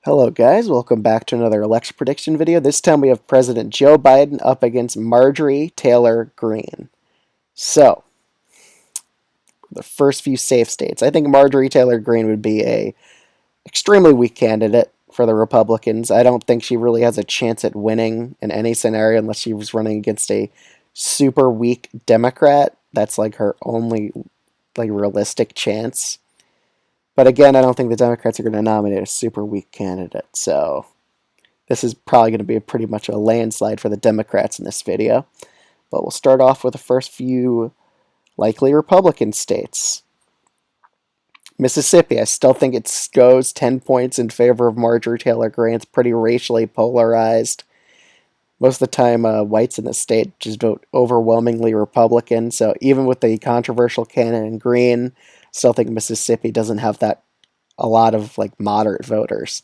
Hello guys, welcome back to another election prediction video. This time we have President Joe Biden up against Marjorie Taylor Greene. So, the first few safe states. I think Marjorie Taylor Greene would be a extremely weak candidate for the Republicans. I don't think she really has a chance at winning in any scenario unless she was running against a super weak Democrat. That's like her only realistic chance. But again, I don't think the Democrats are going to nominate a super weak candidate. So this is probably going to be pretty much a landslide for the Democrats in this video. But we'll start off with the first few likely Republican states. Mississippi, I still think it goes 10 points in favor of Marjorie Taylor Greene. It's pretty racially polarized. Most of the time, whites in the state just vote overwhelmingly Republican. So even with the controversial candidate in Greene, still think Mississippi doesn't have a lot of moderate voters.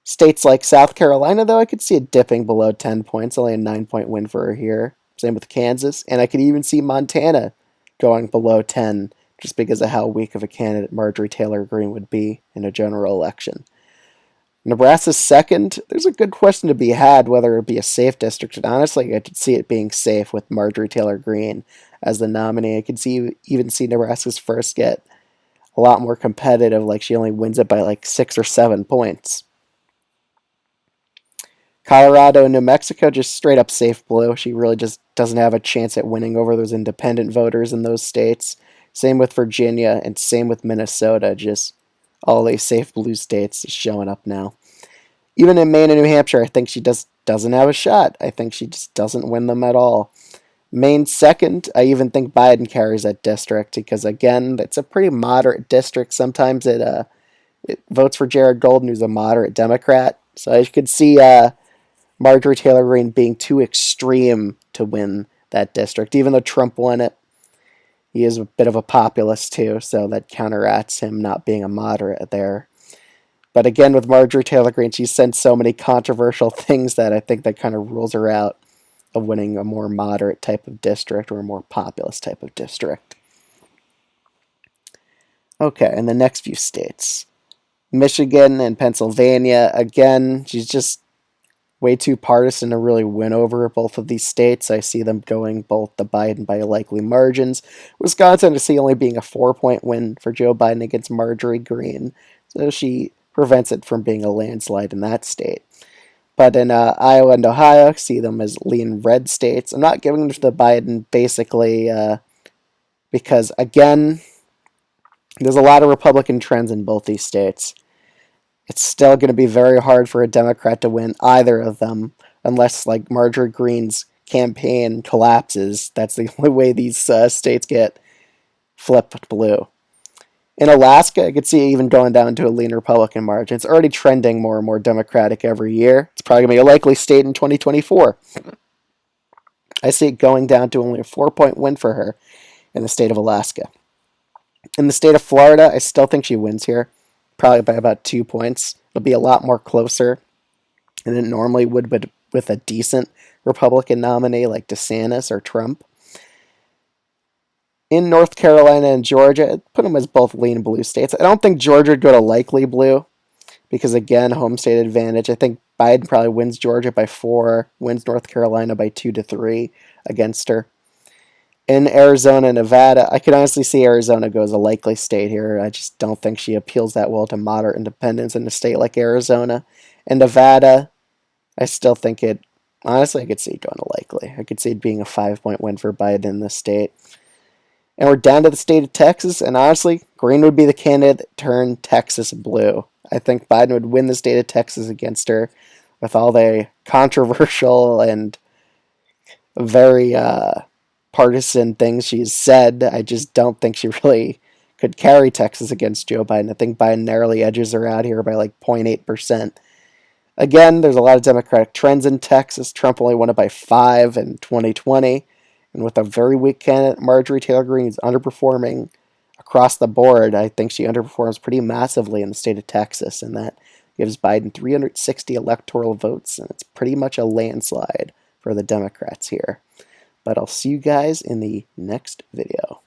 States like South Carolina, though, I could see it dipping below 10 points, only a 9-point win for her here. Same with Kansas, and I could even see Montana going below 10 just because of how weak of a candidate Marjorie Taylor Greene would be in a general election. Nebraska's second, there's a good question to be had whether it would be a safe district, and honestly, I could see it being safe with Marjorie Taylor Greene as the nominee. I could even see Nebraska's first get a lot more competitive, like she only wins it by 6 or 7 points. Colorado and New Mexico, just straight up safe blue. She really just doesn't have a chance at winning over those independent voters in those states. Same with Virginia and same with Minnesota. Just all these safe blue states showing up now. Even in Maine and New Hampshire, I think she doesn't have a shot. I think she just doesn't win them at all. Maine second, I even think Biden carries that district because, again, it's a pretty moderate district. Sometimes it votes for Jared Golden, who's a moderate Democrat. So I could see Marjorie Taylor Greene being too extreme to win that district. Even though Trump won it, he is a bit of a populist too, so that counteracts him not being a moderate there. But again, with Marjorie Taylor Greene, she's said so many controversial things that I think that kind of rules her out of winning a more moderate type of district or a more populist type of district. Okay, and the next few states. Michigan and Pennsylvania, again, she's just way too partisan to really win over both of these states. I see them going both to Biden by likely margins. Wisconsin, I see only being a 4-point win for Joe Biden against Marjorie Greene. So she prevents it from being a landslide in that state. But in Iowa and Ohio, I see them as lean red states. I'm not giving them to Biden basically because, again, there's a lot of Republican trends in both these states. It's still going to be very hard for a Democrat to win either of them unless Marjorie Greene's campaign collapses. That's the only way these states get flipped blue. In Alaska, I could see it even going down to a lean Republican margin. It's already trending more and more Democratic every year. It's probably going to be a likely state in 2024. I see it going down to only a 4-point win for her in the state of Alaska. In the state of Florida, I still think she wins here, probably by about 2 points. It'll be a lot more closer than it normally would with a decent Republican nominee like DeSantis or Trump. In North Carolina and Georgia, I'd put them as both lean blue states. I don't think Georgia would go to likely blue because, again, home state advantage. I think Biden probably wins Georgia by 4, wins North Carolina by 2 to 3 against her. In Arizona and Nevada, I could honestly see Arizona go as a likely state here. I just don't think she appeals that well to moderate independents in a state like Arizona. In Nevada, I still think it, honestly, I could see it going to likely. I could see it being a 5-point win for Biden in this state. And we're down to the state of Texas, and honestly, Greene would be the candidate that turned Texas blue. I think Biden would win the state of Texas against her with all the controversial and very partisan things she's said. I just don't think she really could carry Texas against Joe Biden. I think Biden narrowly edges her out here by 0.8%. Again, there's a lot of Democratic trends in Texas. Trump only won it by 5 in 2020. And with a very weak candidate, Marjorie Taylor Greene is underperforming across the board. I think she underperforms pretty massively in the state of Texas, and that gives Biden 360 electoral votes, and it's pretty much a landslide for the Democrats here. But I'll see you guys in the next video.